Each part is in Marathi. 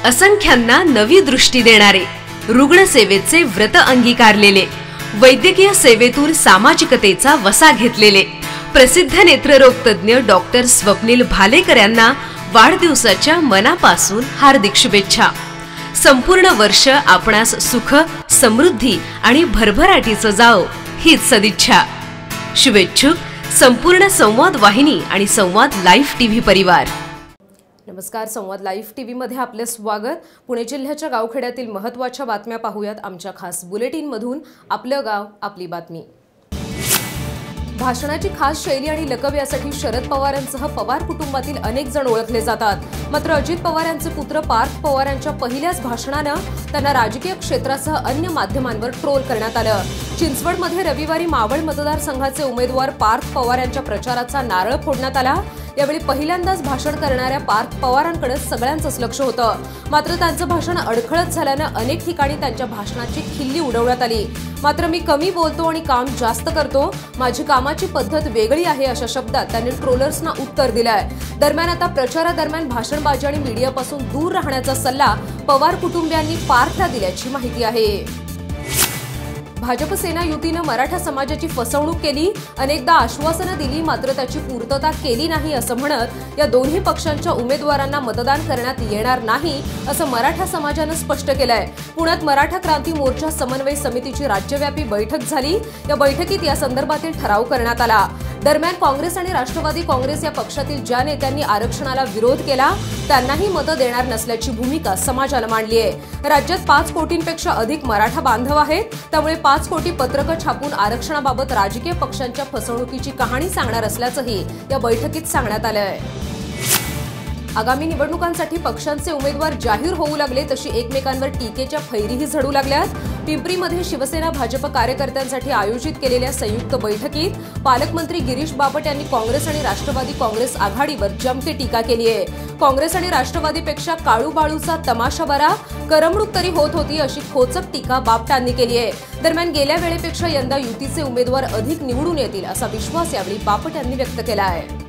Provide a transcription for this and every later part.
असंख्यांना नवी दृष्टी देणारे, रुग्णसेवेचे व्रत अंगीकारलेले, वैद्यकीय सेवेतून सामाजिकतेचा वसा घेतलेले प्रसिद्ध नेत्ररोग तज्ञ डॉक्टर स्वप्नील भालेकर यांना वाढदिवसाच्या मनापासून हार्दिक शुभेच्छा। संपूर्ण वर्ष आपणास सुख, समृद्धी आणि भरभराटीचं जाओ हीच सदिच्छा। शुभेच्छुक संपूर्ण संवाद वाहिनी आणि संवाद लाईव्ह टीव्ही परिवार। नमस्कार, संवाद लाईव्ह टीव्ही मध्ये आपले स्वागत। पुणे जिल्ह्याच्या गावखेड्यातील महत्त्वाच्या बातम्या पाहूयात आमच्या खास बुलेटिन मधून। आपलं गाव आपली बातमी। भाषणाची खास शैली आणि लकब यासाठी शरद पवारांसह पवार कुटुंबातील अनेक जण ओळखले जातात। मात्र अजित पवार यांचे पुत्र पार्थ पवार यांच्या पहिल्याच भाषणाने त्यांना राजकीय क्षेत्रासह अन्य माध्यमांवर ट्रोल करण्यात आलं। चिंचवडमध्ये रविवारी मावळ मतदारसंघाचे उमेदवार पार्थ पवार यांच्या प्रचाराचा नारळ फोडण्यात आला। यावेळी पहिल्यांदाच भाषण करणाऱ्या पार्थ पवारांकडे सगळ्यांचंच लक्ष होतं। मात्र त्यांचं भाषण अडखळत झाल्याने अनेक ठिकाणी त्यांच्या भाषणाची खिल्ली उडवण्यात आली। मात्र मी कमी बोलतो आणि काम जास्त करतो, माझी कामाची पद्धत वेगळी आहे अशा शब्दात त्यांनी ट्रोलर्सना उत्तर दिलंय। दरम्यान आता प्रचारादरम्यान भाषणबाजी आणि मीडियापासून दूर राहण्याचा सल्ला पवार कुटुंबियांनी पार्थला दिल्याची माहिती आहे। भाजप सेना युतीने मराठा समाजाची फसवणूक केली, अनेकदा आश्वासनं दिली, मात्र त्याची पूर्तता केली नाही असं म्हणत या दोन्ही पक्षांच्या उमेदवारांना मतदान करण्यात येणार नाही असं मराठा समाजानं स्पष्ट केलंय। पुण्यात मराठा क्रांती मोर्चा समन्वय समितीची राज्यव्यापी बैठक झाली। या बैठकीत या संदर्भातील ठराव करण्यात आला। दरम्यान काँग्रेस आणि राष्ट्रवादी काँग्रेस या पक्षातील ज्या नेत्यांनी आरक्षणाला विरोध केला त्यांनाही मतं देणार नसल्याची भूमिका समाजानं मांडली आहे। राज्यात 5 कोटींपेक्षा अधिक मराठा बांधव आहेत, त्यामुळे 5 कोटी पत्रकं छापून आरक्षणाबाबत राजकीय पक्षांच्या फसवणुकीची कहाणी सांगणार असल्याचंही या बैठकीत सांगण्यात आलंय। आगामी निवडणुकांसाठी पक्षांचे उमेदवार जाहीर होऊ लागले तशी एकमेकांवर टीकेच्या फैरीही झडू लागल्यात। पिंपरीमध्ये शिवसेना भाजप कार्यकर्त्यांसाठी आयोजित केलेल्या संयुक्त बैठकीत पालकमंत्री गिरीश बापट यांनी काँग्रेस आणि राष्ट्रवादी काँग्रेस आघाडीवर जमके टीका केली आहे। काँग्रेस आणि राष्ट्रवादीपेक्षा काळू बाळूचा तमाशा बरा, करमणूक तरी होत होती अशी खोचक टीका बापटांनी केली आहे। दरम्यान गेल्या वेळेपेक्षा यंदा युतीचे उमेदवार अधिक निवडून येतील असा विश्वास यावेळी बापट यांनी व्यक्त केला आहे।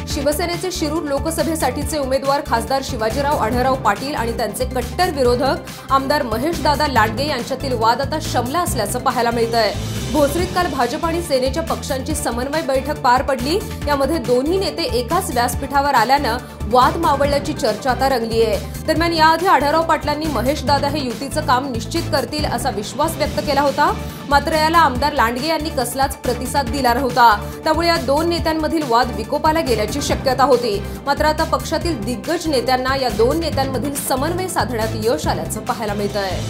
शिवसेनेचे शिरूर लोकसभेसाठीचे उमेदवार खासदार शिवाजीराव आढळराव पाटील आणि त्यांचे कट्टर विरोधक आमदार महेशदादा लांडगे यांच्यातील वाद आता शमला असल्याचं पाहायला मिळतंय। भोसरीत काल भाजप आणि सेनेच्या पक्षांची समन्वय बैठक पार पडली। यामध्ये दोन्ही नेते एकाच व्यासपीठावर आल्यानं वाद मावळल्याची चर्चा आता रंगली आहे। दरम्यान याआधी आढळराव पाटलांनी महेशदादा हे युतीचं काम निश्चित करतील असा विश्वास व्यक्त केला होता, मात्र याला आमदार लांडगे यांनी कसलाच प्रतिसाद दिला नव्हता। त्यामुळे या दोन नेत्यांमधील वाद विकोपाला गेल्याची शक्यता होती। मात्र आता पक्षातील दिग्गज नेत्यांना या दोन नेत्यांमधील समन्वय साधण्यात यश आल्याचं पाहायला मिळतंय।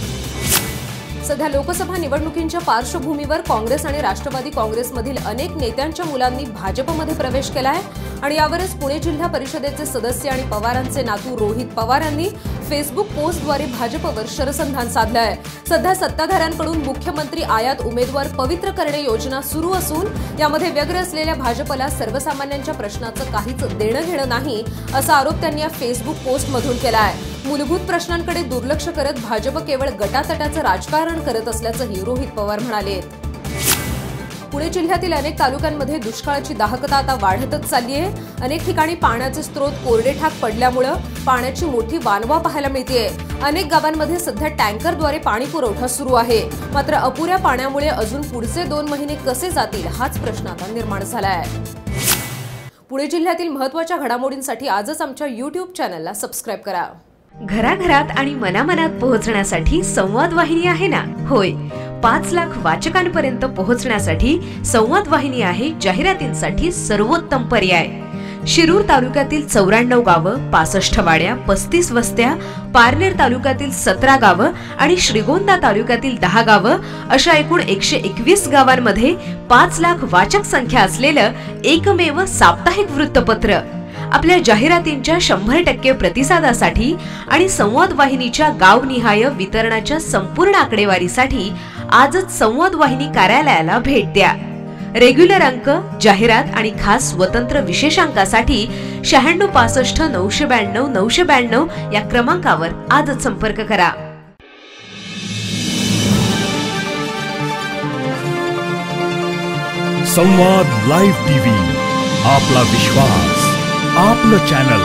सध्या लोकसभा निवडणुकींच्या पार्श्वभूमीवर काँग्रेस आणि राष्ट्रवादी काँग्रेसमधील अनेक नेत्यांच्या मुलांनी भाजपमध्ये प्रवेश केलाय आणि यावरच पुणे जिल्हा परिषदेचे सदस्य आणि पवारांचे नातू रोहित पवार यांनी फेसबुक पोस्टद्वारे भाजपवर शरसंधान साधलंय। सध्या सत्ताधाऱ्यांकडून मुख्यमंत्री आयात उमेदवार पवित्र करणे योजना सुरू असून यामध्ये व्यग्र असलेल्या भाजपला सर्वसामान्यांच्या प्रश्नाचं काहीच देणं घेणं नाही असा आरोप त्यांनी या फेसबुक पोस्टमधून केलाय। मूलभूत प्रश्नांकडे दुर्लक्ष करत भाजप केवळ गटातटाचं राजकारण करत असल्याचंही रोहित पवार म्हणाले। पुणे जिल्ह्यातील अनेक तालुक्यांमध्ये दुष्काळाची दाहकता आता वाढतच चालली आहे। अनेक ठिकाणी पाण्याचे स्रोत कोरडेठाक पडल्यामुळे पाण्याची मोठी वानवा पाहायला मिळतेय। अनेक गावांमध्ये सध्या टँकरद्वारे पाणी पुरवठा सुरू आहे, मात्र अपुऱ्या पाण्यामुळे अजून पुढचे 2 महिने कसे जातील हाच प्रश्न आता निर्माण झालाय। पुणे जिल्ह्यातील महत्त्वाच्या घडामोडींसाठी आजच आमच्या YouTube चॅनलला सबस्क्राइब करा। घराघरात आणि मनामनात पोहोचण्यासाठी संवाद वाहिनी आहे ना। होय, 5 लाख वाचकांपर्यंत पोहोचण्यासाठी संवाद वाहिनी आहे जाहिरातींसाठी सर्वोत्तम पर्याय। शिरूर तालुक्यातील 94 गावं, 65 वाड्या, 35 वस्त्या, पारनेर तालुक्यातील 17 गावं आणि श्रीगोंदा तालुक्यातील 10 गावं अशा एकूण 121 गावांमध्ये 5 लाख वाचक संख्या असलेलं एकमेव साप्ताहिक वृत्तपत्र। आपल्या जाहिरातींच्या 100% प्रतिसादासाठी आणि संवाद वाहिनीच्या गावनिहाय वितरणाच्या संपूर्ण आकडेवारीसाठी आजच संवाद वाहिनी कार्यालयाला भेट द्या। रेग्युलर अंक, जाहिरात आणि खास स्वतंत्र विशेषांकासाठी 96 65 992 992 या क्रमांकावर आजच संपर्क करा। संवाद लाईव्ह टीव्ही, आपला विश्वास, आपलं चॅनल।